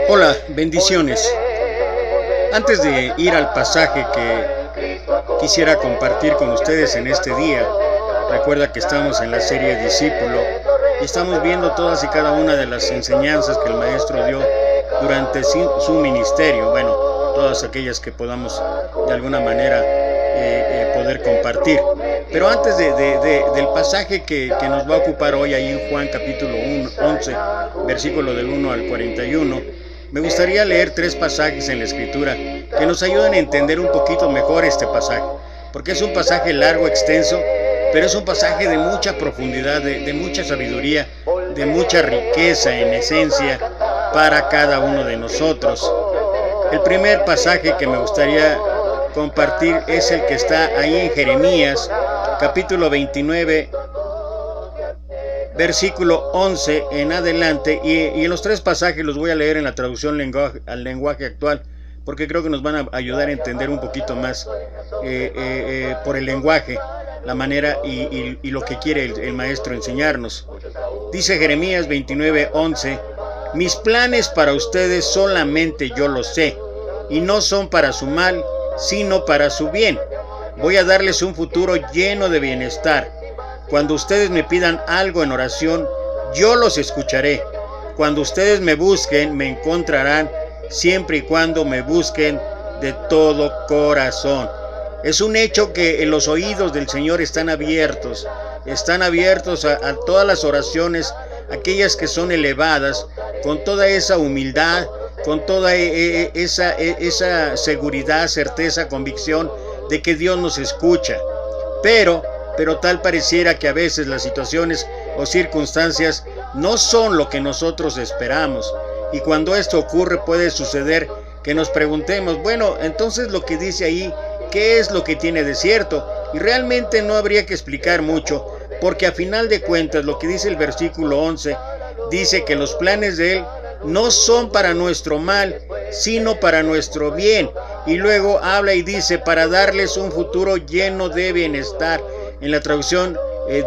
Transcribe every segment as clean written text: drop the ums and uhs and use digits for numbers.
Hola, bendiciones. Antes de ir al pasaje que quisiera compartir con ustedes en este día, recuerda que estamos en la serie Discípulo y estamos viendo todas y cada una de las enseñanzas que el Maestro dio durante su ministerio. Bueno, todas aquellas que podamos de alguna manera poder compartir. Pero antes del pasaje que nos va a ocupar hoy ahí en Juan capítulo 11, versículo del 1 al 41, me gustaría leer 3 pasajes en la Escritura que nos ayuden a entender un poquito mejor este pasaje, porque es un pasaje largo, extenso, pero es un pasaje de mucha profundidad, de mucha sabiduría, de mucha riqueza en esencia para cada uno de nosotros. El primer pasaje que me gustaría compartir es el que está ahí en Jeremías, capítulo 29, versículo 11 en adelante, y en los 3 pasajes los voy a leer en la traducción al lenguaje actual, porque creo que nos van a ayudar a entender un poquito más por el lenguaje, la manera y lo que quiere el maestro enseñarnos. Dice Jeremías 29, 11: mis planes para ustedes solamente yo los sé, y no son para su mal, sino para su bien. Voy a darles un futuro lleno de bienestar. Cuando ustedes me pidan algo en oración, yo los escucharé. Cuando ustedes me busquen, me encontrarán, siempre y cuando me busquen de todo corazón. Es un hecho que los oídos del Señor están abiertos a todas las oraciones, aquellas que son elevadas, con toda esa humildad, con toda esa seguridad, certeza, convicción de que Dios nos escucha. Pero tal pareciera que a veces las situaciones o circunstancias no son lo que nosotros esperamos. Y cuando esto ocurre puede suceder que nos preguntemos, bueno, entonces lo que dice ahí, ¿qué es lo que tiene de cierto? Y realmente no habría que explicar mucho, porque a final de cuentas lo que dice el versículo 11, dice que los planes de Él no son para nuestro mal, sino para nuestro bien. Y luego habla y dice, para darles un futuro lleno de bienestar. En la traducción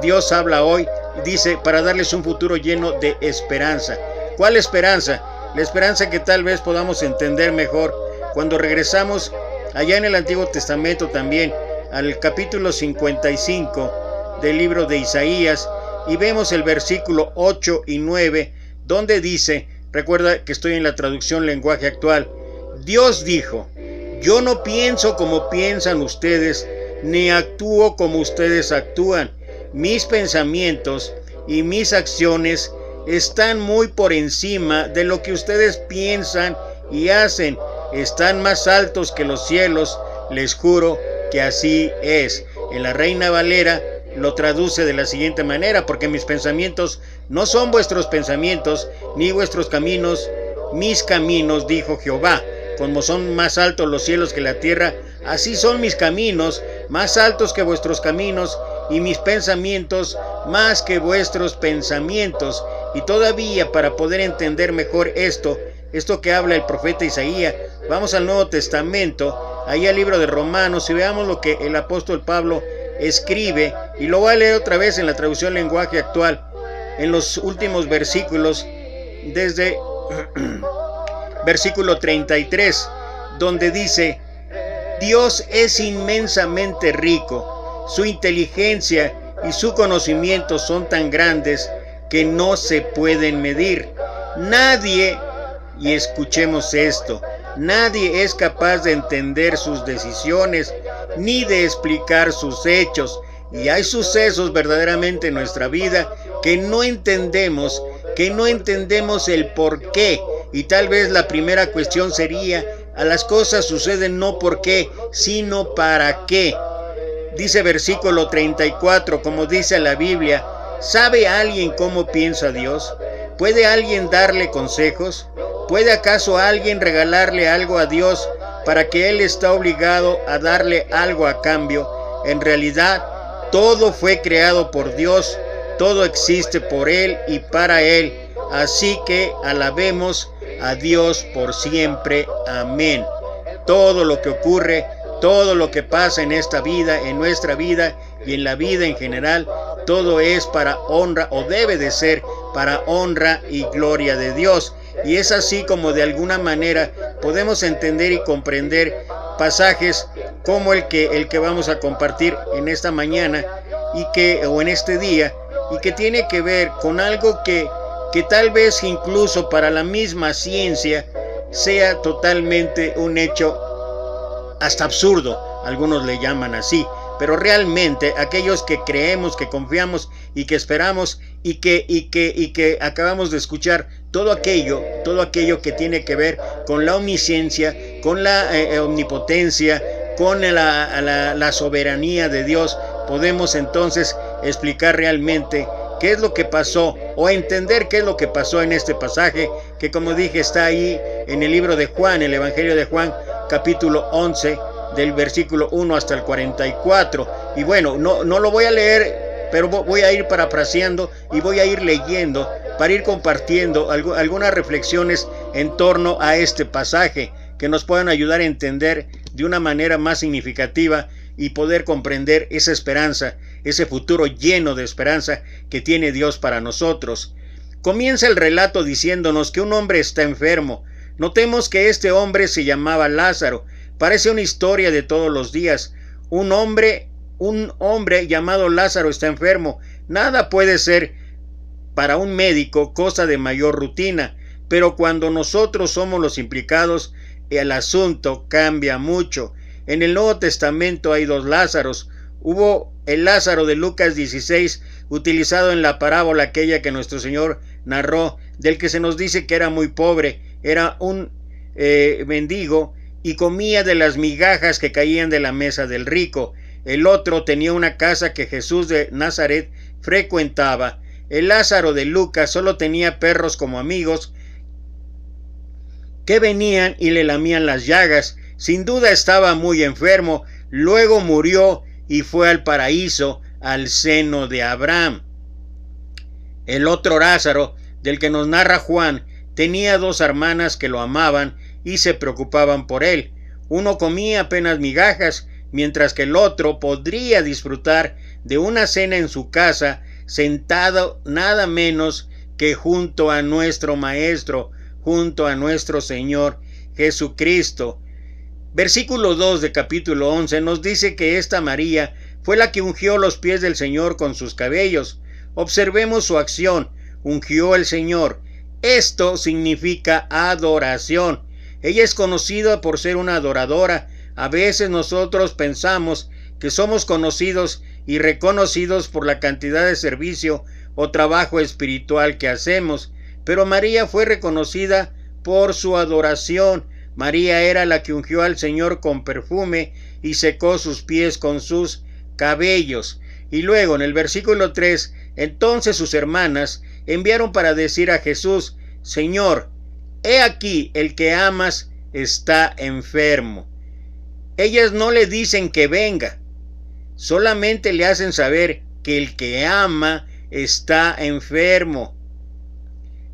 Dios habla hoy, dice, para darles un futuro lleno de esperanza. ¿Cuál esperanza? La esperanza que tal vez podamos entender mejor cuando regresamos allá en el Antiguo Testamento también, al capítulo 55 del libro de Isaías, y vemos el versículo 8 y 9, donde dice, recuerda que estoy en la traducción lenguaje actual, Dios dijo, yo no pienso como piensan ustedes, ni actúo como ustedes actúan. Mis pensamientos y mis acciones están muy por encima de lo que ustedes piensan y hacen. Están más altos que los cielos, les juro que así es. En la Reina Valera lo traduce de la siguiente manera, porque mis pensamientos no son vuestros pensamientos, ni vuestros caminos, mis caminos, dijo Jehová. Como son más altos los cielos que la tierra, así son mis caminos, más altos que vuestros caminos, y mis pensamientos más que vuestros pensamientos. Y todavía, para poder entender mejor esto que habla el profeta Isaías, vamos al Nuevo Testamento, ahí al libro de Romanos, y veamos lo que el apóstol Pablo escribe, y lo voy a leer otra vez en la traducción lenguaje actual, en los últimos versículos, desde versículo 33, donde dice, Dios es inmensamente rico, su inteligencia y su conocimiento son tan grandes que no se pueden medir. Nadie, y escuchemos esto, nadie es capaz de entender sus decisiones ni de explicar sus hechos. Y hay sucesos verdaderamente en nuestra vida que no entendemos el por qué. Y tal vez la primera cuestión sería, a las cosas suceden no por qué, sino para qué. Dice versículo 34, como dice la Biblia, ¿sabe alguien cómo piensa Dios? ¿Puede alguien darle consejos? ¿Puede acaso alguien regalarle algo a Dios para que Él está obligado a darle algo a cambio? En realidad, todo fue creado por Dios, todo existe por Él y para Él. Así que alabemos a Dios por siempre. Amén. Todo lo que ocurre, todo lo que pasa en esta vida, en nuestra vida y en la vida en general, todo es para honra, o debe de ser para honra y gloria de Dios. Y es así como de alguna manera podemos entender y comprender pasajes como el que vamos a compartir en esta mañana o en este día, y que tiene que ver con algo que tal vez incluso para la misma ciencia sea totalmente un hecho hasta absurdo, algunos le llaman así, pero realmente aquellos que creemos, que confiamos y que esperamos y que acabamos de escuchar todo aquello que tiene que ver con la omnisciencia, con la omnipotencia, con la soberanía de Dios, podemos entonces explicar realmente qué es lo que pasó, o entender qué es lo que pasó en este pasaje, que como dije está ahí en el libro de Juan, el Evangelio de Juan, capítulo 11, del versículo 1 hasta el 44. Y bueno, no lo voy a leer, pero voy a ir parafraseando y voy a ir leyendo para ir compartiendo algunas reflexiones en torno a este pasaje que nos puedan ayudar a entender de una manera más significativa y poder comprender esa esperanza, ese futuro lleno de esperanza que tiene Dios para nosotros. Comienza el relato diciéndonos que un hombre está enfermo. Notemos que este hombre se llamaba Lázaro. Parece una historia de todos los días. Un hombre llamado Lázaro está enfermo. Nada puede ser para un médico cosa de mayor rutina, pero cuando nosotros somos los implicados, el asunto cambia mucho. En el Nuevo Testamento hay dos Lázaros. Hubo el Lázaro de Lucas 16, utilizado en la parábola aquella que nuestro Señor narró, del que se nos dice que era muy pobre, era un mendigo y comía de las migajas que caían de la mesa del rico. El otro tenía una casa que Jesús de Nazaret frecuentaba. El Lázaro de Lucas solo tenía perros como amigos que venían y le lamían las llagas. Sin duda estaba muy enfermo, luego murió y fue al paraíso, al seno de Abraham. El otro Lázaro, del que nos narra Juan, tenía dos hermanas que lo amaban y se preocupaban por él. Uno comía apenas migajas, mientras que el otro podría disfrutar de una cena en su casa, sentado nada menos que junto a nuestro Maestro, junto a nuestro Señor Jesucristo. Versículo 2 de capítulo 11 nos dice que esta María fue la que ungió los pies del Señor con sus cabellos. Observemos su acción. Ungió el Señor. Esto significa adoración. Ella es conocida por ser una adoradora. A veces nosotros pensamos que somos conocidos y reconocidos por la cantidad de servicio o trabajo espiritual que hacemos, pero María fue reconocida por su adoración. María era la que ungió al Señor con perfume y secó sus pies con sus cabellos. Y luego en el versículo 3, entonces sus hermanas enviaron para decir a Jesús: Señor, he aquí el que amas está enfermo. Ellas no le dicen que venga, solamente le hacen saber que el que ama está enfermo.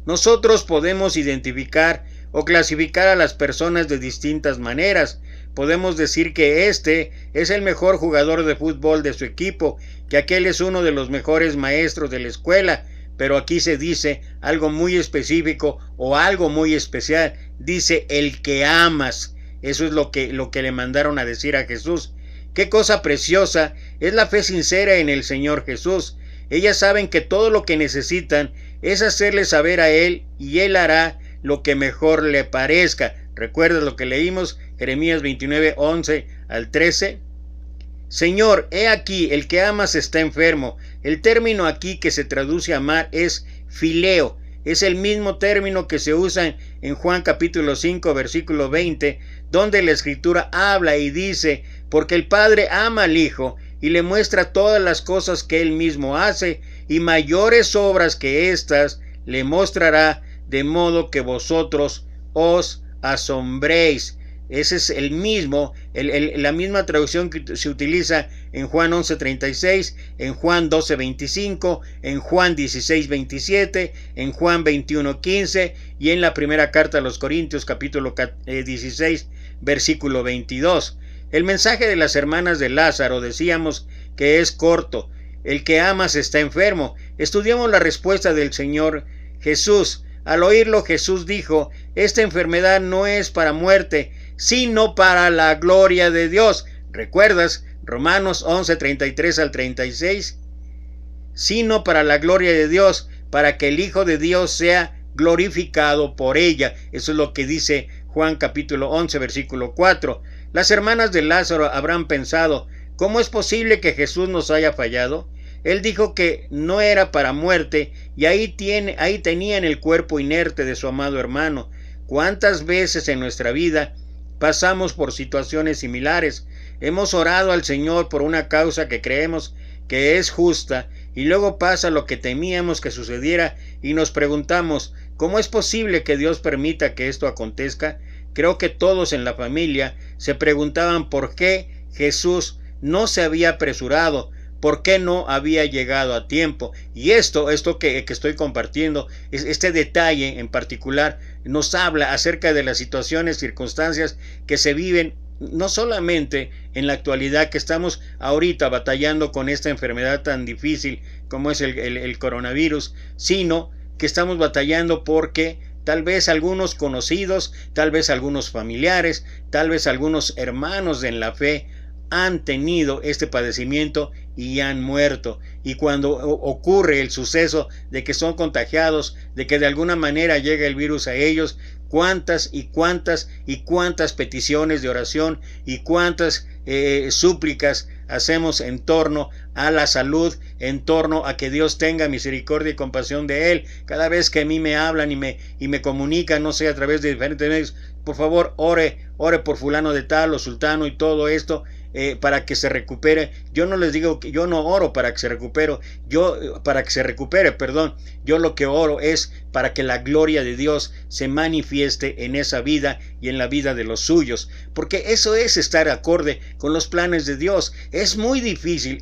Nosotros podemos identificar o clasificar a las personas de distintas maneras. Podemos decir que este es el mejor jugador de fútbol de su equipo, que aquel es uno de los mejores maestros de la escuela, pero aquí se dice algo muy específico o algo muy especial. Dice el que amas. Eso es lo que le mandaron a decir a Jesús. Qué cosa preciosa es la fe sincera en el Señor Jesús. Ellas saben que todo lo que necesitan es hacerle saber a Él, y Él hará lo que mejor le parezca. ¿Recuerdas lo que leímos? Jeremías 29, 11 al 13. Señor, he aquí, el que amas está enfermo. El término aquí que se traduce amar es fileo. Es el mismo término que se usa en Juan capítulo 5, versículo 20, donde la Escritura habla y dice: porque el Padre ama al Hijo y le muestra todas las cosas que Él mismo hace, y mayores obras que éstas le mostrará, de modo que vosotros os asombréis. Ese es la misma traducción que se utiliza en Juan 11:36, en Juan 12:25, en Juan 16:27, en Juan 21:15 y en la primera carta a los Corintios capítulo 16, versículo 22. El mensaje de las hermanas de Lázaro decíamos que es corto: el que amas está enfermo. Estudiamos la respuesta del Señor Jesús. Al oírlo, Jesús dijo: esta enfermedad no es para muerte, sino para la gloria de Dios. ¿Recuerdas? Romanos 11, 33 al 36. Sino para la gloria de Dios, para que el Hijo de Dios sea glorificado por ella. Eso es lo que dice Juan capítulo 11, versículo 4. Las hermanas de Lázaro habrán pensado: ¿cómo es posible que Jesús nos haya fallado? Él dijo que no era para muerte, y ahí tenían el cuerpo inerte de su amado hermano. ¿Cuántas veces en nuestra vida pasamos por situaciones similares? Hemos orado al Señor por una causa que creemos que es justa, y luego pasa lo que temíamos que sucediera y nos preguntamos: ¿cómo es posible que Dios permita que esto acontezca? Creo que todos en la familia se preguntaban por qué Jesús no se había apresurado, por qué no había llegado a tiempo. Y esto que estoy compartiendo, este detalle en particular, nos habla acerca de las situaciones, circunstancias que se viven no solamente en la actualidad, que estamos ahorita batallando con esta enfermedad tan difícil como es el coronavirus, sino que estamos batallando porque tal vez algunos conocidos, tal vez algunos familiares, tal vez algunos hermanos en la fe han tenido este padecimiento y han muerto. Y cuando ocurre el suceso de que son contagiados, de que de alguna manera llega el virus a ellos, cuántas y cuántas y cuántas peticiones de oración y cuántas súplicas hacemos en torno a la salud, en torno a que Dios tenga misericordia y compasión de él. Cada vez que a mí me hablan y me comunican, no sé, a través de diferentes medios: por favor, ore por fulano de tal o sultano y todo esto, para que se recupere. Yo no les digo que yo no oro para que se recupere, yo lo que oro es para que la gloria de Dios se manifieste en esa vida y en la vida de los suyos, porque eso es estar acorde con los planes de Dios. Es muy difícil,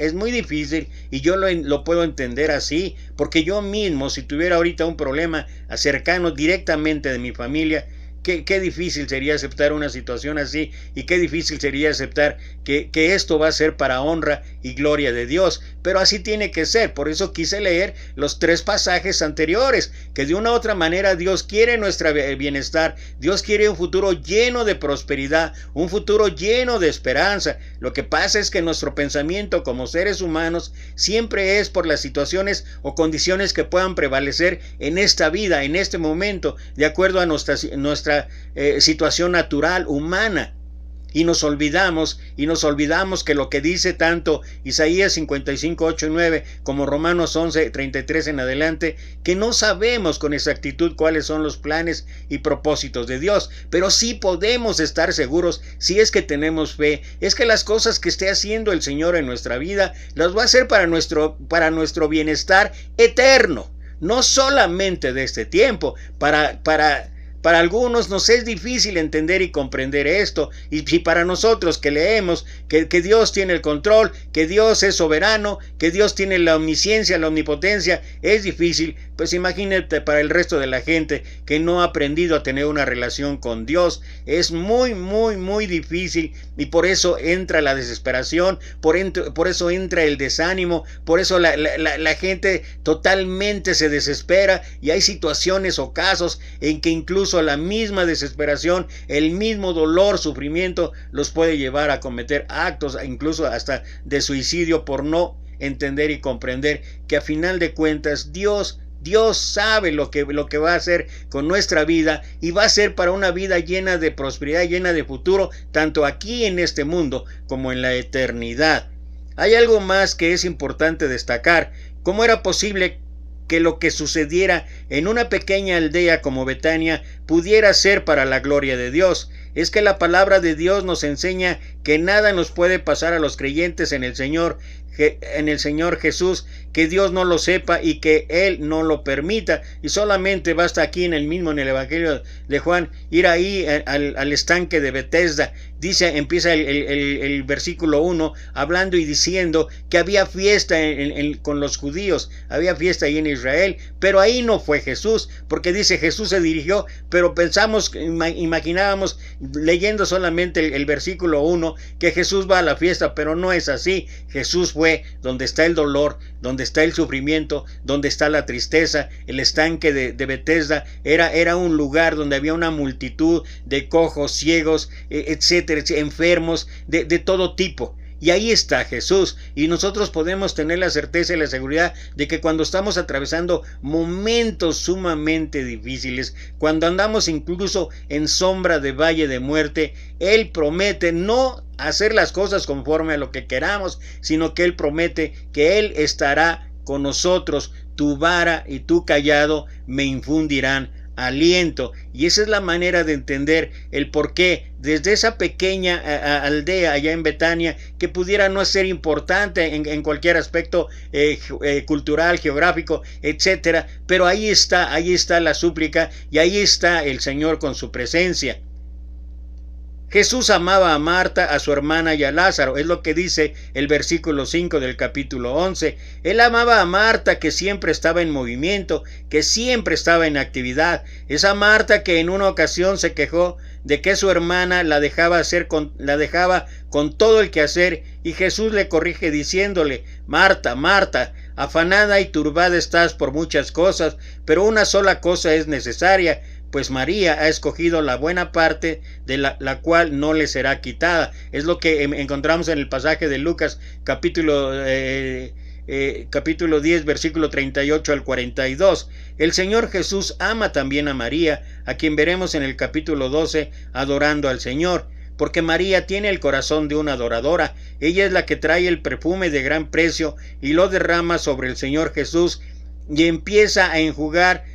y yo lo puedo entender así, porque yo mismo, si tuviera ahorita un problema cercano directamente de mi familia, Qué difícil sería aceptar una situación así, y qué difícil sería aceptar que esto va a ser para honra y gloria de Dios. Pero así tiene que ser. Por eso quise leer los 3 pasajes anteriores, que de una u otra manera Dios quiere nuestro bienestar. Dios quiere un futuro lleno de prosperidad, un futuro lleno de esperanza. Lo que pasa es que nuestro pensamiento como seres humanos siempre es por las situaciones o condiciones que puedan prevalecer en esta vida, en este momento, de acuerdo a nuestra situación natural humana. Y nos olvidamos que lo que dice tanto Isaías 55, 8 y 9 como Romanos 11, 33 en adelante, que no sabemos con exactitud cuáles son los planes y propósitos de Dios, pero sí podemos estar seguros, si es que tenemos fe, es que las cosas que esté haciendo el Señor en nuestra vida las va a hacer para nuestro bienestar eterno, no solamente de este tiempo. Para algunos nos es difícil entender y comprender esto, y para nosotros que leemos que Dios tiene el control, que Dios es soberano, que Dios tiene la omnisciencia, la omnipotencia, es difícil. Pues imagínate para el resto de la gente que no ha aprendido a tener una relación con Dios. Es muy, muy, muy difícil, y por eso entra la desesperación, por eso entra el desánimo, por eso la gente totalmente se desespera, y hay situaciones o casos en que incluso la misma desesperación, el mismo dolor, sufrimiento los puede llevar a cometer actos incluso hasta de suicidio, por no entender y comprender que a final de cuentas Dios sabe lo que va a hacer con nuestra vida, y va a ser para una vida llena de prosperidad, llena de futuro, tanto aquí en este mundo como en la eternidad. Hay algo más que es importante destacar. ¿Cómo era posible que lo que sucediera en una pequeña aldea como Betania pudiera ser para la gloria de Dios? Es que la palabra de Dios nos enseña que nada nos puede pasar a los creyentes en el Señor Jesús, que Dios no lo sepa y que Él no lo permita. Y solamente basta aquí en el Evangelio de Juan ir ahí al estanque de Betesda. Empieza el versículo 1 hablando y diciendo que había fiesta con los judíos, había fiesta ahí en Israel, pero ahí no fue Jesús, porque dice Jesús se dirigió, pero imaginábamos leyendo solamente el versículo 1 que Jesús va a la fiesta, pero no es así. Jesús fue fue donde está el dolor, donde está el sufrimiento, donde está la tristeza. El estanque de Betesda era un lugar donde había una multitud de cojos, ciegos, etcétera, enfermos, de todo tipo. Y ahí está Jesús, y nosotros podemos tener la certeza y la seguridad de que cuando estamos atravesando momentos sumamente difíciles, cuando andamos incluso en sombra de valle de muerte, Él promete no hacer las cosas conforme a lo que queramos, sino que Él promete que Él estará con nosotros. Tu vara y tu cayado me infundirán aliento. Y esa es la manera de entender el por qué desde esa pequeña aldea allá en Betania, que pudiera no ser importante en cualquier aspecto cultural, geográfico, etcétera, pero ahí está la súplica, y ahí está el Señor con su presencia. Jesús amaba a Marta, a su hermana y a Lázaro, es lo que dice el versículo 5 del capítulo 11. Él amaba a Marta, que siempre estaba en movimiento, que siempre estaba en actividad. Esa Marta que en una ocasión se quejó de que su hermana la dejaba con todo el quehacer, y Jesús le corrige diciéndole: Marta, Marta, afanada y turbada estás por muchas cosas, pero una sola cosa es necesaria, pues María ha escogido la buena parte, de la cual no le será quitada. Es lo que encontramos en el pasaje de Lucas, capítulo 10, versículo 38 al 42. El Señor Jesús ama también a María, a quien veremos en el capítulo 12 adorando al Señor, porque María tiene el corazón de una adoradora. Ella es la que trae el perfume de gran precio y lo derrama sobre el Señor Jesús, y empieza a enjugar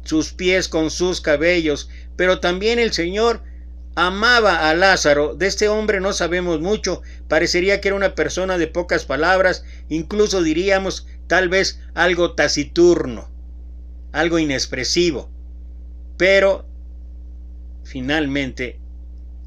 sus pies con sus cabellos. Pero también el Señor amaba a Lázaro. De este hombre no sabemos mucho, parecería que era una persona de pocas palabras, incluso diríamos tal vez algo taciturno, algo inexpresivo, pero finalmente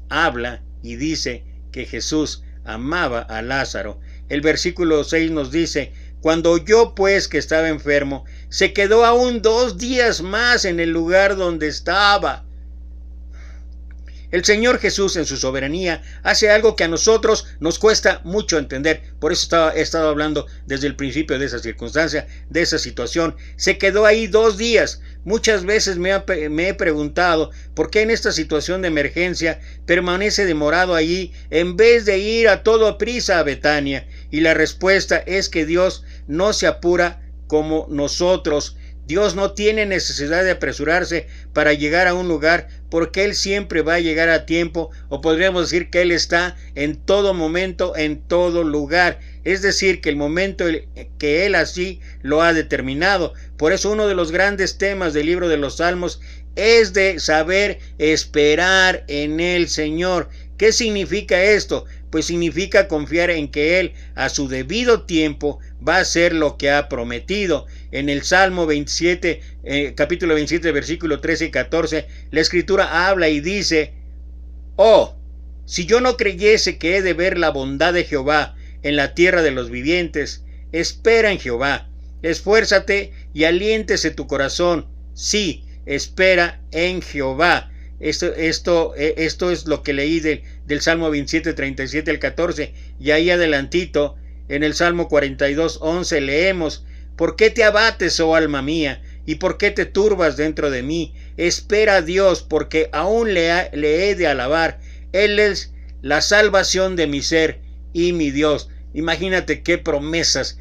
habla y dice que Jesús amaba a Lázaro. El versículo 6 nos dice: cuando oyó pues que estaba enfermo, se quedó aún 2 días más en el lugar donde estaba. El Señor Jesús, en su soberanía, hace algo que a nosotros nos cuesta mucho entender. Por eso he estado hablando desde el principio de esa circunstancia, de esa situación. Se quedó ahí 2 días. Muchas veces me he preguntado por qué en esta situación de emergencia permanece demorado allí en vez de ir a toda prisa a Betania. Y la respuesta es que Dios no se apura como nosotros. Dios no tiene necesidad de apresurarse para llegar a un lugar, porque Él siempre va a llegar a tiempo, o podríamos decir que Él está en todo momento, en todo lugar. Es decir, que el momento que Él así lo ha determinado. Por eso uno de los grandes temas del libro de los Salmos es de saber esperar en el Señor. ¿Qué significa esto? Pues significa confiar en que Él a su debido tiempo va a hacer lo que ha prometido. En el Salmo 27, capítulo 27, versículo 13 y 14, la Escritura habla y dice: oh, si yo no creyese que he de ver la bondad de Jehová en la tierra de los vivientes, espera en Jehová, esfuérzate y aliéntese tu corazón. Sí, espera en Jehová. Esto es lo que leí del Salmo 27, 37 al 14, y ahí adelantito, en el Salmo 42, 11, leemos: ¿por qué te abates, oh alma mía? ¿Y por qué te turbas dentro de mí? Espera a Dios, porque aún le he de alabar. Él es la salvación de mi ser y mi Dios. Imagínate qué promesas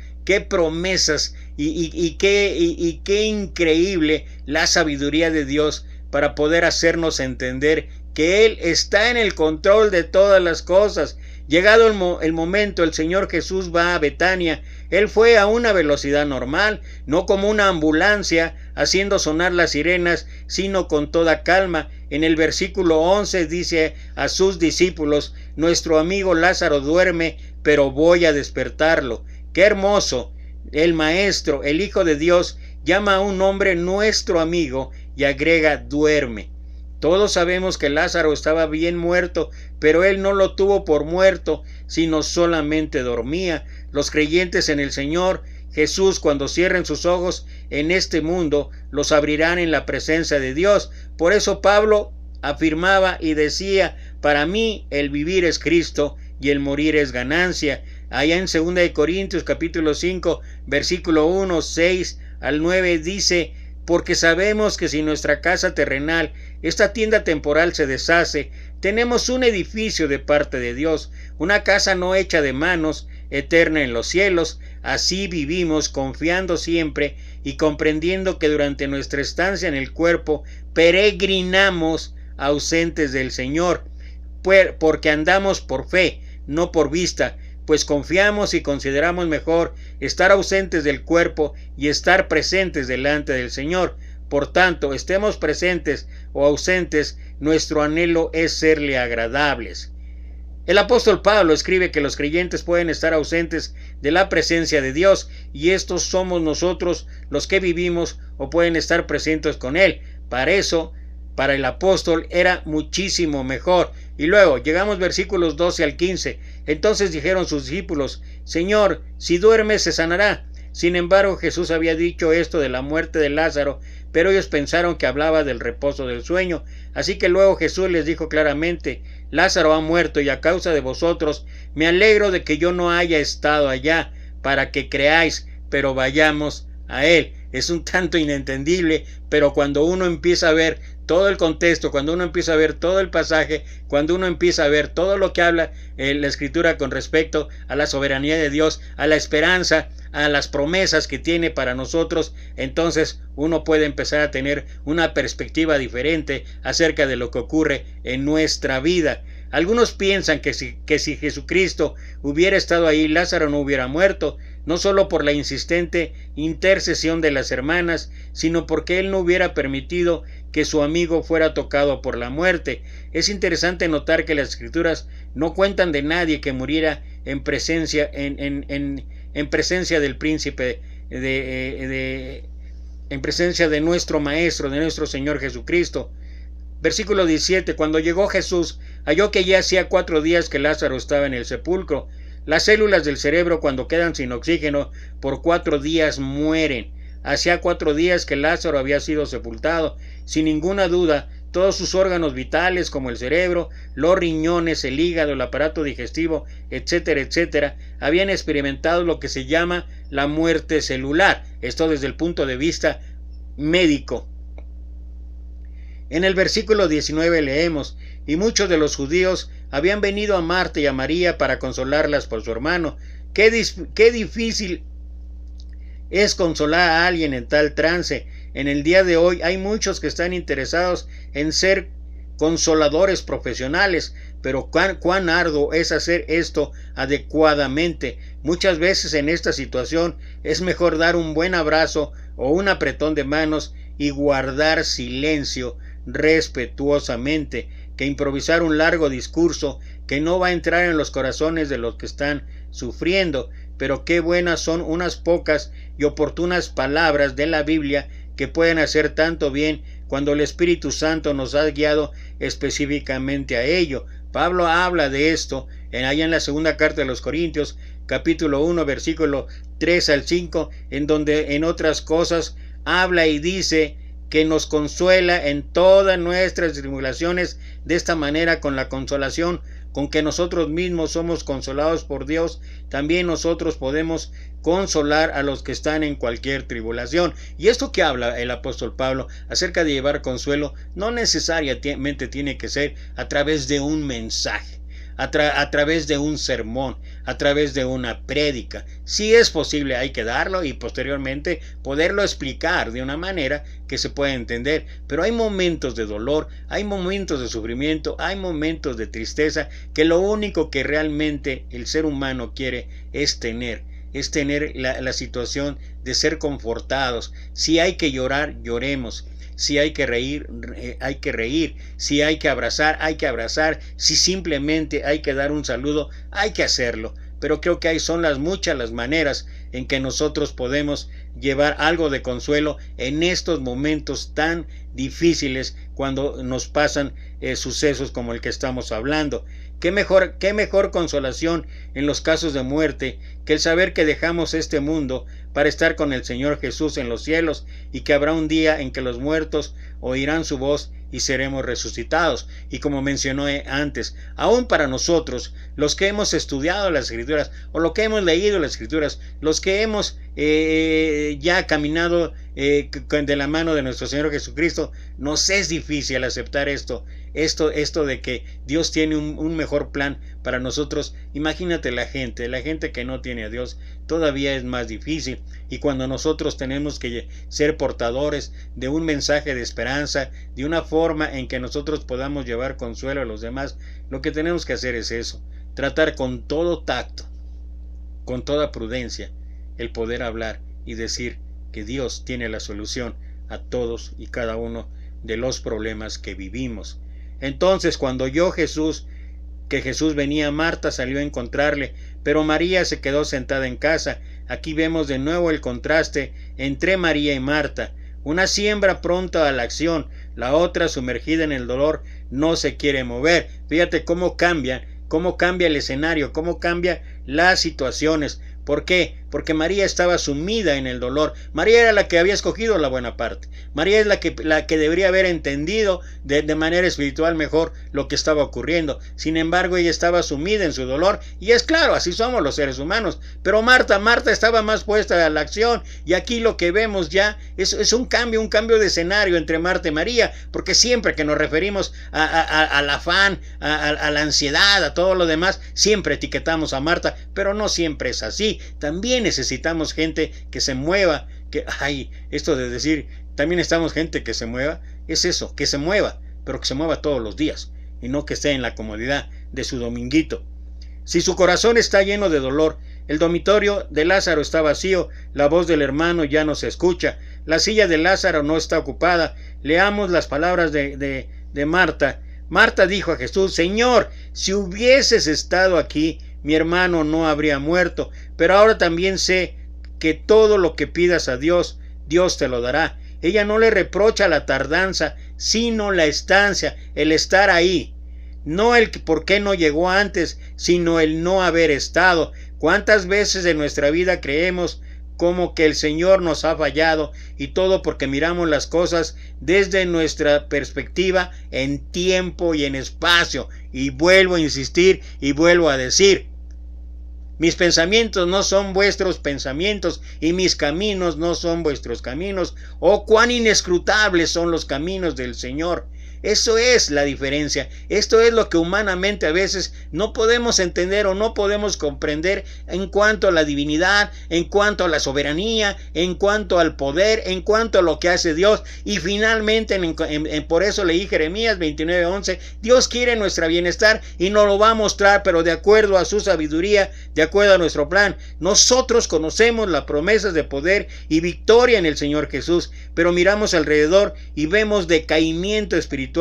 y qué increíble la sabiduría de Dios para poder hacernos entender que Él está en el control de todas las cosas. Llegado el momento, el Señor Jesús va a Betania. Él fue a una velocidad normal, no como una ambulancia haciendo sonar las sirenas, sino con toda calma. En el versículo 11 dice a sus discípulos: nuestro amigo Lázaro duerme, pero voy a despertarlo. ¡Qué hermoso! El Maestro, el Hijo de Dios, llama a un hombre nuestro amigo y agrega: duerme. Todos sabemos que Lázaro estaba bien muerto, pero él no lo tuvo por muerto, sino solamente dormía. Los creyentes en el Señor Jesús, cuando cierren sus ojos en este mundo, los abrirán en la presencia de Dios. Por eso Pablo afirmaba y decía: para mí el vivir es Cristo y el morir es ganancia. Allá en 2 de Corintios capítulo 5, versículo 1, 6 al 9 dice: porque sabemos que si nuestra casa terrenal, esta tienda temporal, se deshace, tenemos un edificio de parte de Dios, una casa no hecha de manos, eterna en los cielos. Así vivimos, confiando siempre y comprendiendo que durante nuestra estancia en el cuerpo peregrinamos ausentes del Señor, porque andamos por fe, no por vista, pues confiamos y consideramos mejor estar ausentes del cuerpo y estar presentes delante del Señor. Por tanto, estemos presentes o ausentes, nuestro anhelo es serle agradables. El apóstol Pablo escribe que los creyentes pueden estar ausentes de la presencia de Dios, y estos somos nosotros los que vivimos, o pueden estar presentes con Él. Para eso, para el apóstol era muchísimo mejor. Y luego llegamos versículos 12 al 15. Entonces dijeron sus discípulos: Señor, si duerme se sanará. Sin embargo, Jesús había dicho esto de la muerte de Lázaro, pero ellos pensaron que hablaba del reposo del sueño. Así que luego Jesús les dijo claramente: Lázaro ha muerto, y a causa de vosotros me alegro de que yo no haya estado allá, para que creáis, pero vayamos a él. Es un tanto inentendible, pero cuando uno empieza a ver todo el contexto, cuando uno empieza a ver todo el pasaje, cuando uno empieza a ver todo lo que habla la Escritura con respecto a la soberanía de Dios, a la esperanza, a las promesas que tiene para nosotros, entonces uno puede empezar a tener una perspectiva diferente acerca de lo que ocurre en nuestra vida. Algunos piensan que si Jesucristo hubiera estado ahí, Lázaro no hubiera muerto, no solo por la insistente intercesión de las hermanas, sino porque él no hubiera permitido que su amigo fuera tocado por la muerte. Es interesante notar que las Escrituras no cuentan de nadie que muriera en presencia del príncipe, en presencia de nuestro Maestro, de nuestro Señor Jesucristo. Versículo 17. Cuando llegó Jesús, halló que ya hacía 4 días que Lázaro estaba en el sepulcro. Las células del cerebro, cuando quedan sin oxígeno por 4 días, mueren. Hacía 4 días que Lázaro había sido sepultado. Sin ninguna duda, todos sus órganos vitales, como el cerebro, los riñones, el hígado, el aparato digestivo, etcétera, etcétera, habían experimentado lo que se llama la muerte celular. Esto desde el punto de vista médico. En el versículo 19 leemos: y muchos de los judíos habían venido a Marta y a María para consolarlas por su hermano. Qué difícil es consolar a alguien en tal trance. En el día de hoy hay muchos que están interesados en ser consoladores profesionales, pero cuán arduo es hacer esto adecuadamente. Muchas veces en esta situación es mejor dar un buen abrazo o un apretón de manos y guardar silencio respetuosamente, que improvisar un largo discurso que no va a entrar en los corazones de los que están sufriendo. Pero qué buenas son unas pocas y oportunas palabras de la Biblia que pueden hacer tanto bien cuando el Espíritu Santo nos ha guiado específicamente a ello. Pablo habla de esto allá en la segunda carta de los Corintios, capítulo 1, versículo 3 al 5, en donde en otras cosas habla y dice que nos consuela en todas nuestras tribulaciones, de esta manera, con la consolación con que nosotros mismos somos consolados por Dios, también nosotros podemos consolar a los que están en cualquier tribulación. Y esto que habla el apóstol Pablo acerca de llevar consuelo no necesariamente tiene que ser a través de un mensaje, a través de un sermón, a través de una prédica. Si es posible, hay que darlo y posteriormente poderlo explicar de una manera que se pueda entender. Pero hay momentos de dolor, hay momentos de sufrimiento, hay momentos de tristeza, que lo único que realmente el ser humano quiere es tener la situación de ser confortados. Si hay que llorar, lloremos. Si hay que reír, hay que reír. Si hay que abrazar, hay que abrazar. Si simplemente hay que dar un saludo, hay que hacerlo. Pero creo que son muchas las maneras en que nosotros podemos llevar algo de consuelo en estos momentos tan difíciles, cuando nos pasan sucesos como el que estamos hablando. Qué mejor consolación en los casos de muerte que el saber que dejamos este mundo para estar con el Señor Jesús en los cielos, y que habrá un día en que los muertos oirán su voz y seremos resucitados. Y como mencioné antes, aún para nosotros, los que hemos estudiado las Escrituras, o los que hemos leído las Escrituras, los que hemos ya caminado de la mano de nuestro Señor Jesucristo, nos es difícil aceptar esto de que Dios tiene un mejor plan para nosotros. Imagínate la gente que no tiene a Dios, todavía es más difícil. Y cuando nosotros tenemos que ser portadores de un mensaje de esperanza, de una forma en que nosotros podamos llevar consuelo a los demás, lo que tenemos que hacer es eso, tratar con todo tacto, con toda prudencia, el poder hablar y decir que Dios tiene la solución a todos y cada uno de los problemas que vivimos. Entonces, cuando oyó Jesús que Jesús venía, Marta salió a encontrarle, pero María se quedó sentada en casa. Aquí vemos de nuevo el contraste entre María y Marta. Una siembra pronta a la acción, la otra sumergida en el dolor, no se quiere mover. Fíjate cómo cambia el escenario, cómo cambian las situaciones. ¿Por qué? Porque María estaba sumida en el dolor. María era la que había escogido la buena parte. María es la que debería haber entendido de manera espiritual mejor lo que estaba ocurriendo. Sin embargo, ella estaba sumida en su dolor. Y es claro, así somos los seres humanos. Pero Marta estaba más puesta a la acción. Y aquí lo que vemos ya es un cambio de escenario entre Marta y María. Porque siempre que nos referimos al afán, a la ansiedad, a todo lo demás, siempre etiquetamos a Marta. Pero no siempre es así. También necesitamos gente que se mueva, esto de decir, también necesitamos gente que se mueva, es eso, que se mueva, pero que se mueva todos los días, y no que esté en la comodidad de su dominguito. Si su corazón está lleno de dolor, el dormitorio de Lázaro está vacío, la voz del hermano ya no se escucha, la silla de Lázaro no está ocupada. Leamos las palabras de Marta. Marta dijo a Jesús: Señor, si hubieses estado aquí, mi hermano no habría muerto, pero ahora también sé que todo lo que pidas a Dios, Dios te lo dará. Ella no le reprocha la tardanza, sino la estancia, el estar ahí. No el por qué no llegó antes, sino el no haber estado. ¿Cuántas veces en nuestra vida creemos como que el Señor nos ha fallado, y todo porque miramos las cosas desde nuestra perspectiva en tiempo y en espacio? Y vuelvo a insistir y vuelvo a decir: mis pensamientos no son vuestros pensamientos, y mis caminos no son vuestros caminos. Oh, cuán inescrutables son los caminos del Señor. Eso es la diferencia. Esto es lo que humanamente a veces no podemos entender o no podemos comprender en cuanto a la divinidad, en cuanto a la soberanía, en cuanto al poder, en cuanto a lo que hace Dios. Y finalmente, por eso leí Jeremías 29:11, Dios quiere nuestro bienestar y nos lo va a mostrar, pero de acuerdo a su sabiduría, de acuerdo a nuestro plan. Nosotros conocemos las promesas de poder y victoria en el Señor Jesús, pero miramos alrededor y vemos decaimiento espiritual.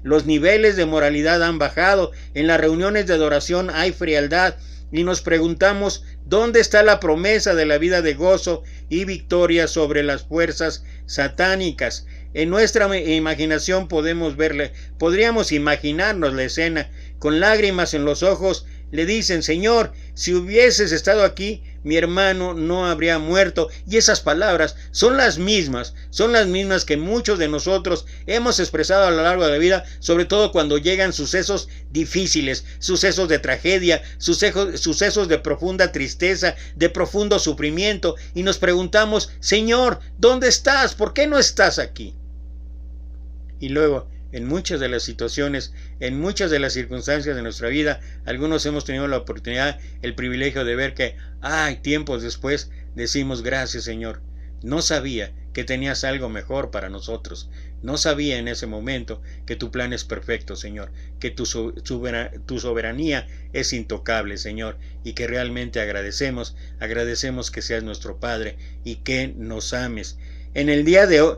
Los niveles de moralidad han bajado, en las reuniones de adoración hay frialdad, y nos preguntamos: ¿dónde está la promesa de la vida de gozo y victoria sobre las fuerzas satánicas? En nuestra imaginación podríamos imaginarnos la escena. Con lágrimas en los ojos le dicen: Señor, si hubieses estado aquí, mi hermano no habría muerto. Y esas palabras son las mismas que muchos de nosotros hemos expresado a lo largo de la vida, sobre todo cuando llegan sucesos difíciles, sucesos de tragedia, sucesos de profunda tristeza, de profundo sufrimiento, y nos preguntamos: Señor, ¿dónde estás? ¿Por qué no estás aquí? Y luego, en muchas de las situaciones, en muchas de las circunstancias de nuestra vida, algunos hemos tenido la oportunidad, el privilegio de ver que, tiempos después, decimos: gracias, Señor. No sabía que tenías algo mejor para nosotros. No sabía en ese momento que tu plan es perfecto, Señor, que tu soberanía es intocable, Señor, y que realmente agradecemos que seas nuestro Padre y que nos ames. En el día de hoy,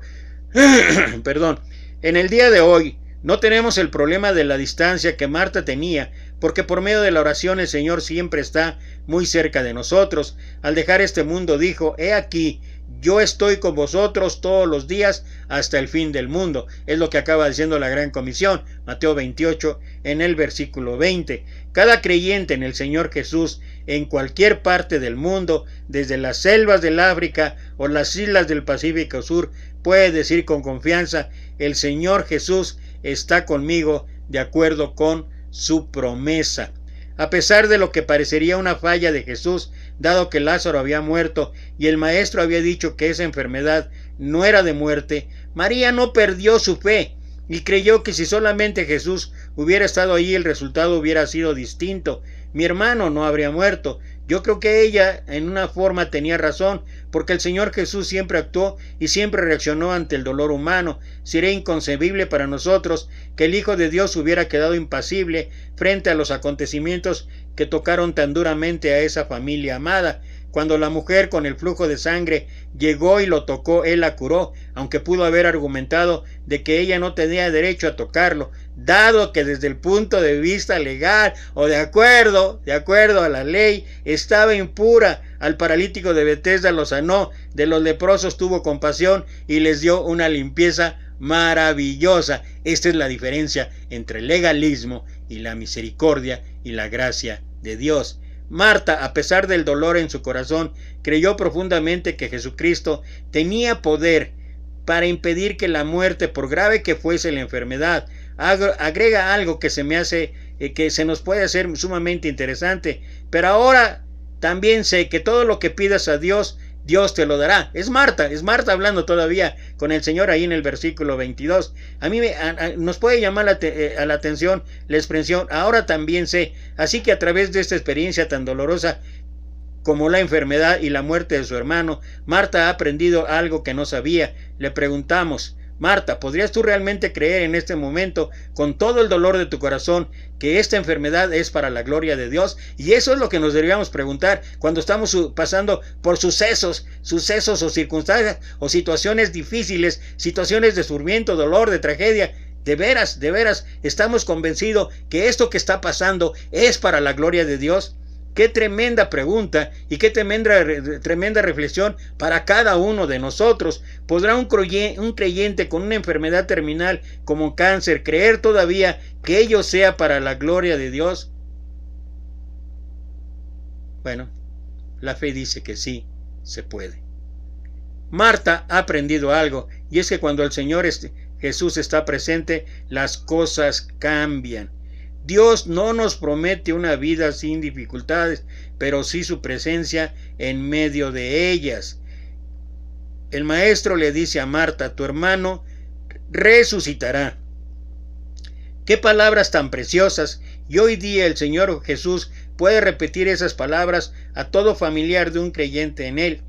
En el día de hoy no tenemos el problema de la distancia que Marta tenía, porque por medio de la oración el Señor siempre está muy cerca de nosotros. Al dejar este mundo dijo: he aquí, yo estoy con vosotros todos los días hasta el fin del mundo. Es lo que acaba diciendo la Gran Comisión, Mateo 28, en el versículo 20. Cada creyente en el Señor Jesús, en cualquier parte del mundo, desde las selvas del África o las islas del Pacífico Sur, puede decir con confianza: el Señor Jesús está conmigo de acuerdo con su promesa. A pesar de lo que parecería una falla de Jesús, dado que Lázaro había muerto y el maestro había dicho que esa enfermedad no era de muerte, María no perdió su fe y creyó que si solamente Jesús hubiera estado allí, el resultado hubiera sido distinto. Mi hermano no habría muerto. Yo creo que ella en una forma tenía razón, porque el Señor Jesús siempre actuó y siempre reaccionó ante el dolor humano. Sería inconcebible para nosotros que el Hijo de Dios hubiera quedado impasible frente a los acontecimientos que tocaron tan duramente a esa familia amada. Cuando la mujer con el flujo de sangre llegó y lo tocó, él la curó, aunque pudo haber argumentado de que ella no tenía derecho a tocarlo, dado que desde el punto de vista legal o de acuerdo a la ley estaba impura. Al paralítico de Betesda lo sanó, de los leprosos tuvo compasión y les dio una limpieza maravillosa. Esta es la diferencia entre el legalismo y la misericordia y la gracia de Dios. Marta, a pesar del dolor en su corazón, creyó profundamente que Jesucristo tenía poder para impedir que la muerte, por grave que fuese la enfermedad. Agrega algo que se me hace, que se nos puede hacer sumamente interesante. Pero ahora también sé que todo lo que pidas a Dios, Dios te lo dará. Es Marta hablando todavía con el Señor ahí en el versículo 22. A mí nos puede llamar a la atención la expresión, ahora también sé. Así que a través de esta experiencia tan dolorosa como la enfermedad y la muerte de su hermano, Marta ha aprendido algo que no sabía. Le preguntamos, Marta, ¿podrías tú realmente creer en este momento, con todo el dolor de tu corazón, que esta enfermedad es para la gloria de Dios? Y eso es lo que nos deberíamos preguntar cuando estamos pasando por sucesos o circunstancias o situaciones difíciles, situaciones de sufrimiento, dolor, de tragedia. De veras, ¿estamos convencidos que esto que está pasando es para la gloria de Dios? Qué tremenda pregunta y qué tremenda reflexión para cada uno de nosotros. ¿Podrá un creyente con una enfermedad terminal como cáncer creer todavía que ello sea para la gloria de Dios? Bueno, la fe dice que sí, se puede. Marta ha aprendido algo, y es que cuando el Señor Jesús está presente, las cosas cambian. Dios no nos promete una vida sin dificultades, pero sí su presencia en medio de ellas. El maestro le dice a Marta, tu hermano resucitará. Qué palabras tan preciosas, y hoy día el Señor Jesús puede repetir esas palabras a todo familiar de un creyente en Él.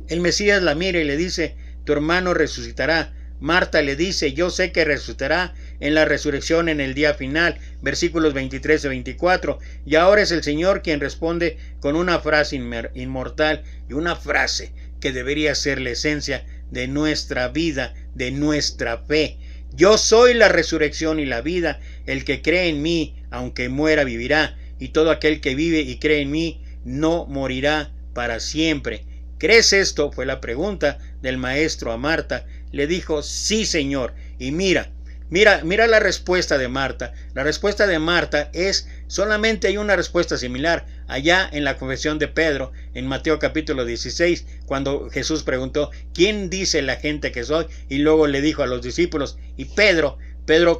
El Mesías la mira y le dice, tu hermano resucitará. Marta le dice, yo sé que resucitará en la resurrección en el día final, versículos 23 y 24, y ahora es el Señor quien responde con una frase inmortal y una frase que debería ser la esencia de nuestra vida, de nuestra fe. Yo soy la resurrección y la vida, el que cree en mí, aunque muera, vivirá, y todo aquel que vive y cree en mí, no morirá para siempre. ¿Crees esto?, fue la pregunta del maestro a Marta. Le dijo, sí, Señor. Y mira la respuesta de Marta. La respuesta de Marta es, solamente hay una respuesta similar allá en la confesión de Pedro, en Mateo capítulo 16, cuando Jesús preguntó, ¿quién dice la gente que soy? Y luego le dijo a los discípulos, y Pedro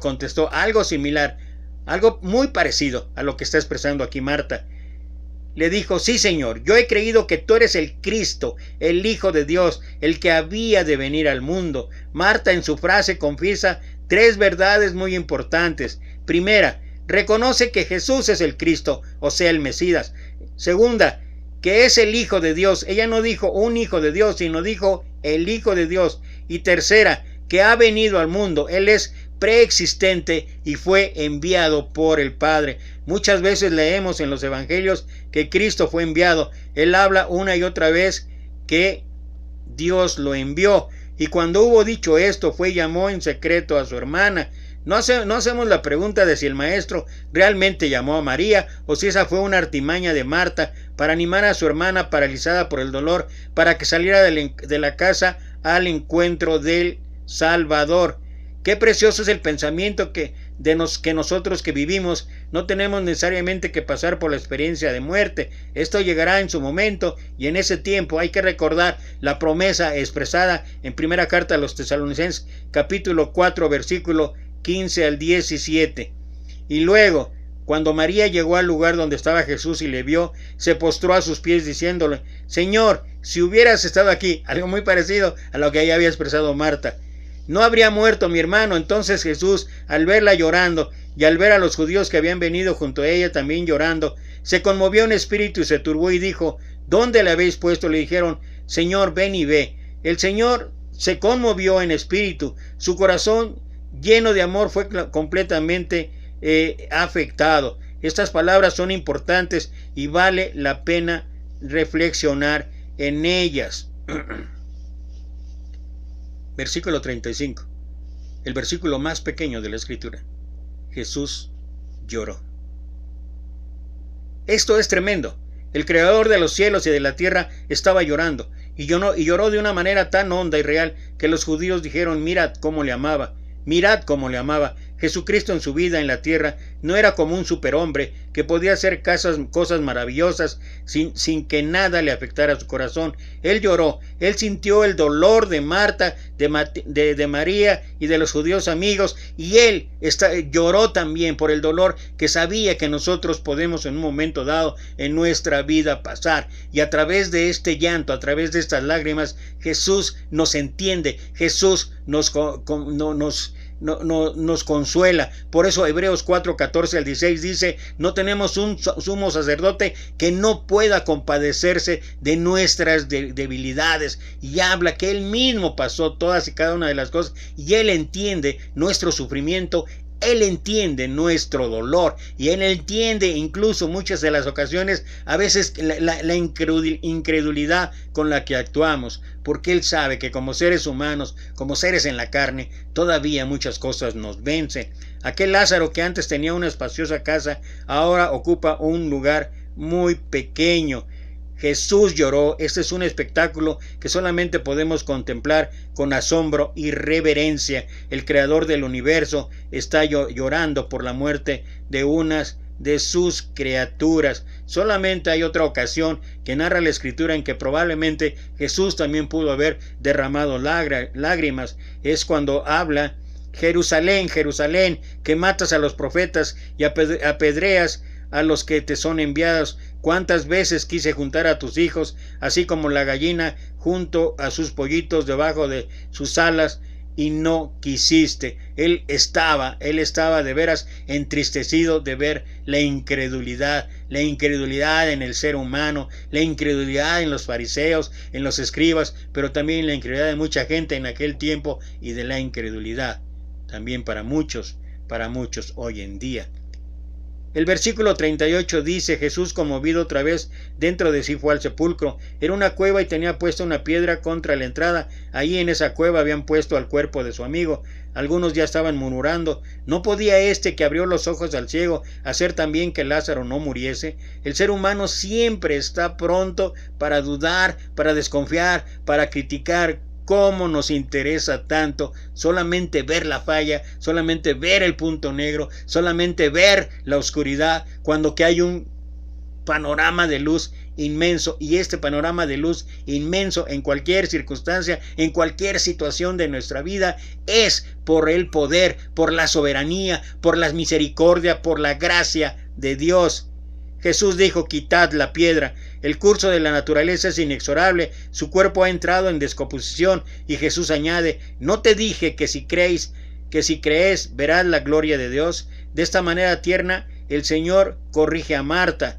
contestó algo similar, algo muy parecido a lo que está expresando aquí Marta. Le dijo, sí, Señor, yo he creído que tú eres el Cristo, el Hijo de Dios, el que había de venir al mundo. Marta en su frase confiesa 3 verdades muy importantes. Primera, reconoce que Jesús es el Cristo, o sea, el Mesías. Segunda, que es el Hijo de Dios. Ella no dijo un Hijo de Dios, sino dijo el Hijo de Dios. Y tercera, que ha venido al mundo. Él es preexistente y fue enviado por el Padre. Muchas veces leemos en los evangelios que Cristo fue enviado. Él habla una y otra vez que Dios lo envió. Y cuando hubo dicho esto, fue y llamó en secreto a su hermana. No hacemos la pregunta de si el maestro realmente llamó a María o si esa fue una artimaña de Marta para animar a su hermana paralizada por el dolor para que saliera de la casa al encuentro del Salvador. Qué precioso es el pensamiento que nosotros que vivimos no tenemos necesariamente que pasar por la experiencia de muerte. Esto llegará en su momento, y en ese tiempo hay que recordar la promesa expresada en primera carta a los Tesalonicenses, capítulo 4, versículo 15 al 17. Y luego, cuando María llegó al lugar donde estaba Jesús y le vio, se postró a sus pies diciéndole: Señor, si hubieras estado aquí, algo muy parecido a lo que ya había expresado Marta, no habría muerto mi hermano. Entonces Jesús, al verla llorando y al ver a los judíos que habían venido junto a ella también llorando, se conmovió en espíritu y se turbó y dijo: ¿Dónde le habéis puesto? Le dijeron: Señor, ven y ve. El Señor se conmovió en espíritu, su corazón lleno de amor fue completamente afectado. Estas palabras son importantes y vale la pena reflexionar en ellas. Versículo 35, el versículo más pequeño de la Escritura. Jesús lloró. Esto es tremendo. El Creador de los cielos y de la tierra estaba llorando, y lloró de una manera tan honda y real que los judíos dijeron: mirad cómo le amaba. Mirad cómo le amaba. Jesucristo en su vida en la tierra no era como un superhombre que podía hacer cosas maravillosas sin que nada le afectara a su corazón. Él lloró, él sintió el dolor de Marta, de María y de los judíos amigos, y él lloró también por el dolor que sabía que nosotros podemos en un momento dado en nuestra vida pasar. Y a través de este llanto, a través de estas lágrimas, Jesús nos entiende, Jesús nos consuela. Por eso Hebreos 4, 14 al 16 dice: no tenemos un sumo sacerdote que no pueda compadecerse de nuestras debilidades, y habla que él mismo pasó todas y cada una de las cosas, y él entiende nuestro sufrimiento. Él entiende nuestro dolor, y Él entiende incluso muchas de las ocasiones, a veces la incredulidad con la que actuamos, porque Él sabe que como seres humanos, como seres en la carne, todavía muchas cosas nos vencen. Aquel Lázaro que antes tenía una espaciosa casa, ahora ocupa un lugar muy pequeño. Jesús lloró. Este es un espectáculo que solamente podemos contemplar con asombro y reverencia. El Creador del universo está llorando por la muerte de unas de sus criaturas. Solamente hay otra ocasión que narra la Escritura en que probablemente Jesús también pudo haber derramado lágrimas. Es cuando habla: Jerusalén, Jerusalén, que matas a los profetas y apedreas a los que te son enviados. Cuántas veces quise juntar a tus hijos, así como la gallina junto a sus pollitos debajo de sus alas, y no quisiste. Él estaba de veras entristecido de ver la incredulidad en el ser humano, la incredulidad en los fariseos, en los escribas, pero también la incredulidad de mucha gente en aquel tiempo, y de la incredulidad también para muchos hoy en día. El versículo 38 dice: Jesús, conmovido otra vez, dentro de sí fue al sepulcro. Era una cueva y tenía puesta una piedra contra la entrada. Allí en esa cueva habían puesto al cuerpo de su amigo. Algunos ya estaban murmurando: ¿no podía este que abrió los ojos al ciego hacer también que Lázaro no muriese? El ser humano siempre está pronto para dudar, para desconfiar, para criticar. ¿Cómo nos interesa tanto solamente ver la falla, solamente ver el punto negro, solamente ver la oscuridad, cuando que hay un panorama de luz inmenso? Y este panorama de luz inmenso en cualquier circunstancia, en cualquier situación de nuestra vida, es por el poder, por la soberanía, por la misericordia, por la gracia de Dios. Jesús dijo: quitad la piedra. El curso de la naturaleza es inexorable, su cuerpo ha entrado en descomposición, y Jesús añade: ¿no te dije que si crees verás la gloria de Dios? De esta manera tierna el Señor corrige a Marta.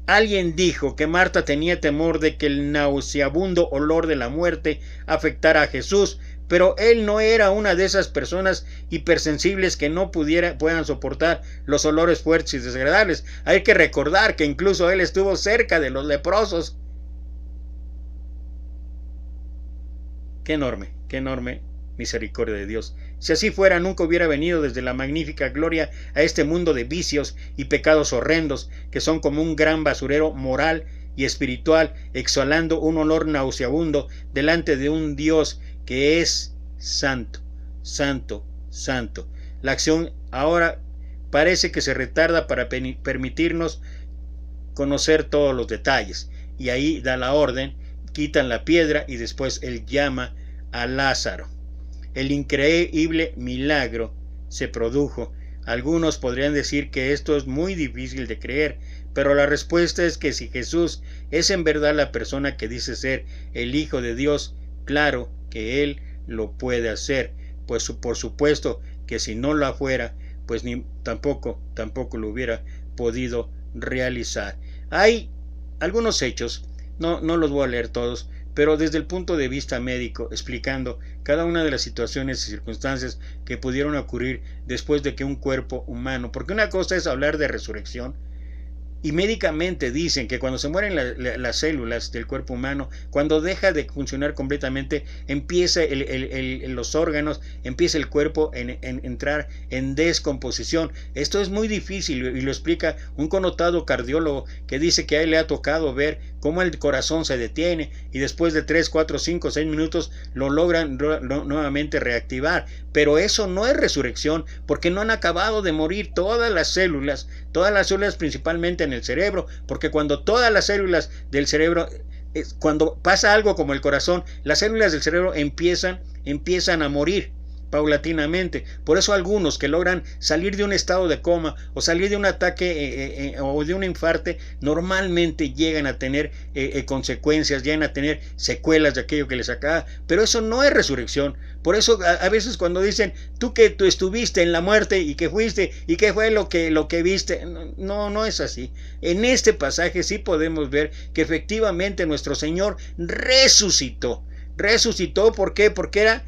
Alguien dijo que Marta tenía temor de que el nauseabundo olor de la muerte afectara a Jesús, pero él no era una de esas personas hipersensibles que no puedan soportar los olores fuertes y desagradables. Hay que recordar que incluso él estuvo cerca de los leprosos. Qué enorme misericordia de Dios. Si así fuera, nunca hubiera venido desde la magnífica gloria a este mundo de vicios y pecados horrendos, que son como un gran basurero moral y espiritual, exhalando un olor nauseabundo delante de un Dios que es santo, santo, santo. La acción ahora parece que se retarda para permitirnos conocer todos los detalles. Y ahí da la orden, quitan la piedra y después él llama a Lázaro. El increíble milagro se produjo. Algunos podrían decir que esto es muy difícil de creer, pero la respuesta es que si Jesús es en verdad la persona que dice ser el Hijo de Dios, claro que Él lo puede hacer, pues por supuesto que si no lo fuera, pues tampoco lo hubiera podido realizar. Hay algunos hechos, no los voy a leer todos, pero desde el punto de vista médico, explicando cada una de las situaciones y circunstancias que pudieron ocurrir después de que un cuerpo humano, porque una cosa es hablar de resurrección, y médicamente dicen que cuando se mueren las células del cuerpo humano, cuando deja de funcionar completamente, empieza los órganos, empieza el cuerpo en entrar en descomposición. Esto es muy difícil y lo explica un connotado cardiólogo que dice que a él le ha tocado ver cómo el corazón se detiene y después de 3, 4, 5, 6 minutos lo logran nuevamente reactivar. Pero eso no es resurrección, porque no han acabado de morir todas las células principalmente en el cerebro, porque cuando todas las células del cerebro, cuando pasa algo como el corazón, las células del cerebro empiezan a morir paulatinamente. Por eso algunos que logran salir de un estado de coma o salir de un ataque o de un infarto normalmente llegan a tener consecuencias, llegan a tener secuelas de aquello que les acaba, pero eso no es resurrección. Por eso a veces cuando dicen tú estuviste en la muerte y que fuiste y qué fue lo que viste, no es así. En este pasaje sí podemos ver que efectivamente nuestro Señor resucitó. ¿Por qué? Porque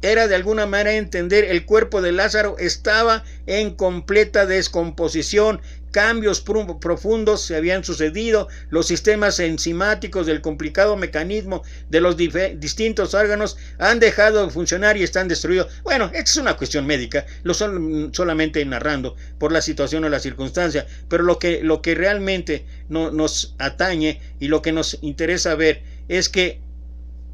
era de alguna manera entender, el cuerpo de Lázaro estaba en completa descomposición, cambios profundos se habían sucedido, los sistemas enzimáticos del complicado mecanismo de los distintos órganos han dejado de funcionar y están destruidos. Bueno, esta es una cuestión médica, lo son solamente narrando por la situación o la circunstancia, pero lo que realmente nos atañe y lo que nos interesa ver es que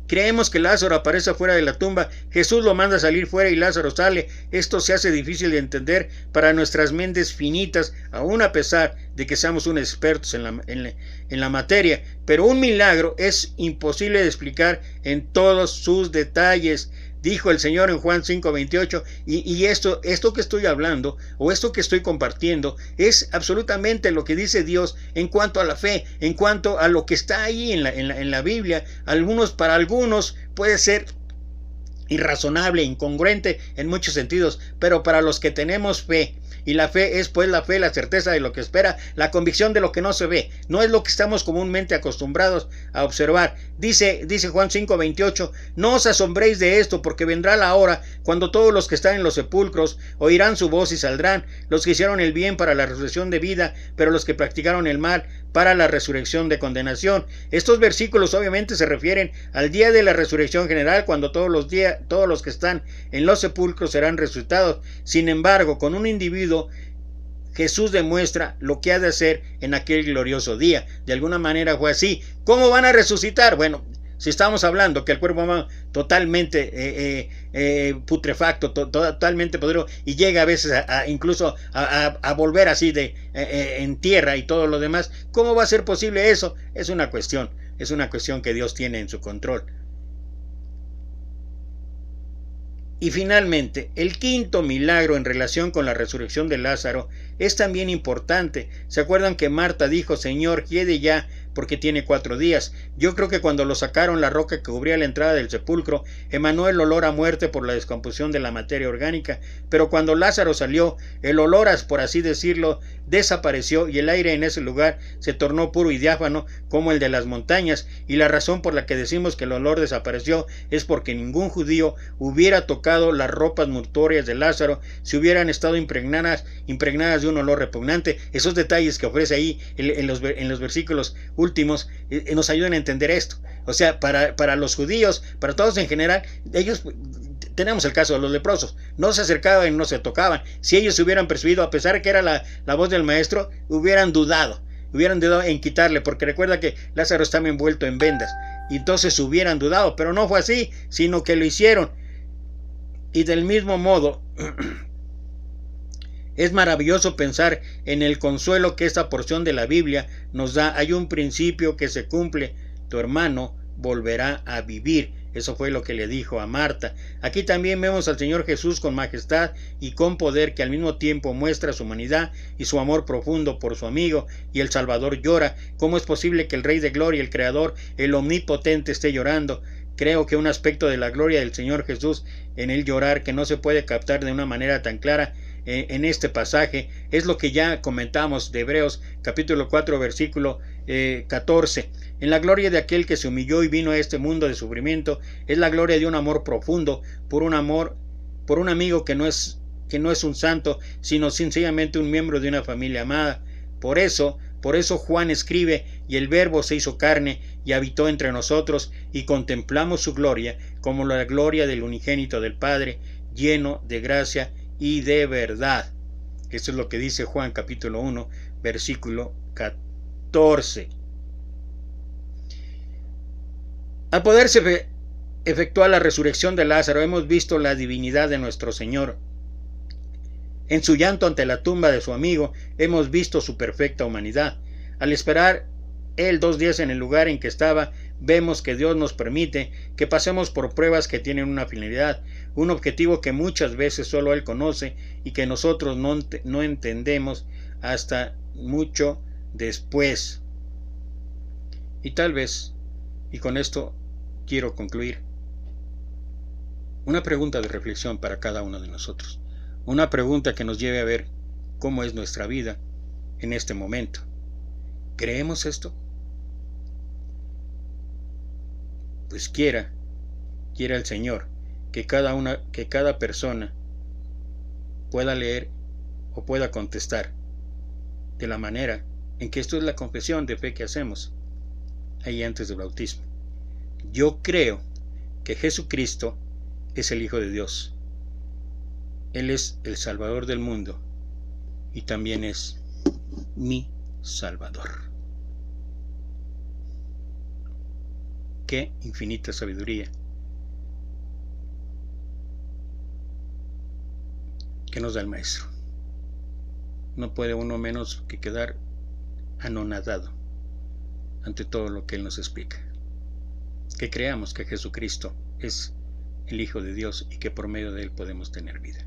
creemos que Lázaro aparece fuera de la tumba, Jesús lo manda a salir fuera y Lázaro sale. Esto se hace difícil de entender para nuestras mentes finitas, aun a pesar de que seamos unos expertos en la materia. Pero un milagro es imposible de explicar en todos sus detalles. Dijo el Señor en Juan 5:28, y esto que estoy hablando, o esto que estoy compartiendo, es absolutamente lo que dice Dios en cuanto a la fe, en cuanto a lo que está ahí en la Biblia. Para algunos puede ser irrazonable, incongruente en muchos sentidos, pero para los que tenemos fe, y la fe es pues la fe, la certeza de lo que espera, la convicción de lo que no se ve, no es lo que estamos comúnmente acostumbrados a observar. Dice Juan 5:28, no os asombréis de esto, porque vendrá la hora cuando todos los que están en los sepulcros oirán su voz y saldrán, los que hicieron el bien para la resurrección de vida, pero los que practicaron el mal para la resurrección de condenación. Estos versículos obviamente se refieren al día de la resurrección general, cuando todos los que están en los sepulcros serán resucitados. Sin embargo, con un individuo, Jesús demuestra lo que ha de hacer en aquel glorioso día. De alguna manera fue así. ¿Cómo van a resucitar? Bueno, si estamos hablando que el cuerpo humano totalmente putrefacto, totalmente poderoso, y llega a veces incluso a volver así en tierra y todo lo demás, ¿cómo va a ser posible eso? Es una cuestión que Dios tiene en su control. Y finalmente, el quinto milagro en relación con la resurrección de Lázaro es también importante. ¿Se acuerdan que Marta dijo, Señor, hiede ya, porque tiene 4 días? Yo creo que cuando lo sacaron, la roca que cubría la entrada del sepulcro emanó el olor a muerte por la descomposición de la materia orgánica, pero cuando Lázaro salió, el olor, por así decirlo, desapareció y el aire en ese lugar se tornó puro y diáfano como el de las montañas. Y la razón por la que decimos que el olor desapareció es porque ningún judío hubiera tocado las ropas mortuorias de Lázaro si hubieran estado impregnadas de un olor repugnante. Esos detalles que ofrece ahí en los versículos últimos nos ayudan a entender esto. O sea, para los judíos, para todos en general, ellos, tenemos el caso de los leprosos, no se acercaban y no se tocaban. Si ellos se hubieran percibido, a pesar de que era la voz del maestro, hubieran dudado en quitarle, porque recuerda que Lázaro estaba envuelto en vendas. y entonces hubieran dudado, pero no fue así, sino que lo hicieron. Y del mismo modo, es maravilloso pensar en el consuelo que esta porción de la Biblia nos da. Hay un principio que se cumple: tu hermano volverá a vivir. Eso fue lo que le dijo a Marta. Aquí también vemos al Señor Jesús con majestad y con poder, que al mismo tiempo muestra su humanidad y su amor profundo por su amigo, y el Salvador llora. ¿Cómo es posible que el Rey de Gloria, el Creador, el Omnipotente, esté llorando? Creo que un aspecto de la gloria del Señor Jesús en el llorar, que no se puede captar de una manera tan clara en este pasaje, es lo que ya comentamos de Hebreos capítulo 4 versículo 14. En la gloria de aquel que se humilló y vino a este mundo de sufrimiento es la gloria de un amor profundo por un amigo que no es un santo, sino sencillamente un miembro de una familia amada. Por eso Juan escribe: y el Verbo se hizo carne y habitó entre nosotros, y contemplamos su gloria como la gloria del unigénito del Padre, lleno de gracia y de verdad. Esto es lo que dice Juan capítulo 1 versículo 14. Al poderse efectuar la resurrección de Lázaro, hemos visto la divinidad de nuestro Señor. En su llanto ante la tumba de su amigo, hemos visto su perfecta humanidad. Al esperar él 2 días en el lugar en que estaba, vemos que Dios nos permite que pasemos por pruebas que tienen una finalidad, un objetivo que muchas veces solo Él conoce y que nosotros no entendemos hasta mucho después. Y tal vez, y con esto quiero concluir, una pregunta de reflexión para cada uno de nosotros, una pregunta que nos lleve a ver cómo es nuestra vida en este momento. ¿Creemos esto? Pues quiera el Señor que cada persona pueda leer o pueda contestar de la manera en que esto es la confesión de fe que hacemos ahí antes del bautismo. Yo creo que Jesucristo es el Hijo de Dios. Él es el Salvador del mundo y también es mi Salvador. Qué infinita sabiduría que nos da el Maestro. No puede uno menos que quedar anonadado ante todo lo que Él nos explica. Que creamos que Jesucristo es el Hijo de Dios y que por medio de Él podemos tener vida.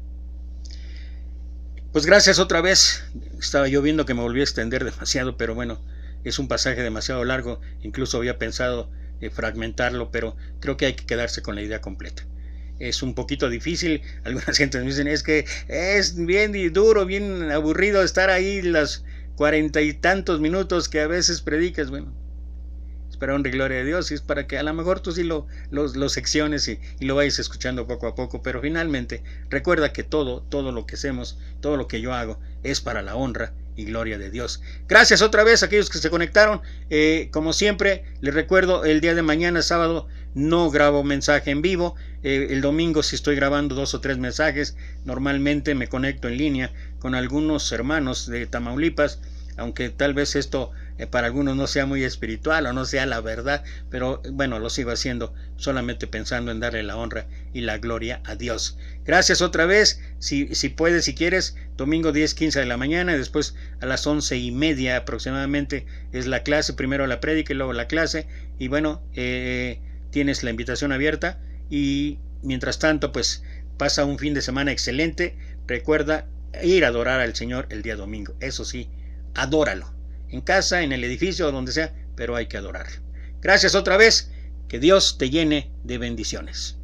Pues gracias otra vez. Estaba yo viendo que me volví a extender demasiado, pero bueno, es un pasaje demasiado largo. Incluso había pensado fragmentarlo, pero creo que hay que quedarse con la idea completa. Es un poquito difícil. Algunas gentes me dicen: es que es bien duro, bien aburrido estar ahí las 40 y tantos minutos que a veces predicas. Bueno, es para honra y gloria de Dios, y es para que a lo mejor tú sí lo secciones y lo vayas escuchando poco a poco, pero finalmente recuerda que todo lo que hacemos, todo lo que yo hago es para la honra y gloria de Dios. Gracias otra vez a aquellos que se conectaron. Como siempre, les recuerdo, el día de mañana, sábado, no grabo mensaje en vivo. El domingo sí estoy grabando 2 o 3 mensajes. Normalmente me conecto en línea con algunos hermanos de Tamaulipas, aunque tal vez esto para algunos no sea muy espiritual o no sea la verdad, pero bueno, lo sigo haciendo solamente pensando en darle la honra y la gloria a Dios. Gracias otra vez. Si puedes, si quieres, domingo 10:15 de la mañana, y después a las 11:30 aproximadamente es la clase, primero la prédica y luego la clase, y bueno, tienes la invitación abierta. Y mientras tanto, pues pasa un fin de semana excelente. Recuerda ir a adorar al Señor el día domingo. Eso sí, adóralo, en casa, en el edificio o donde sea, pero hay que adorarlo. Gracias otra vez. Que Dios te llene de bendiciones.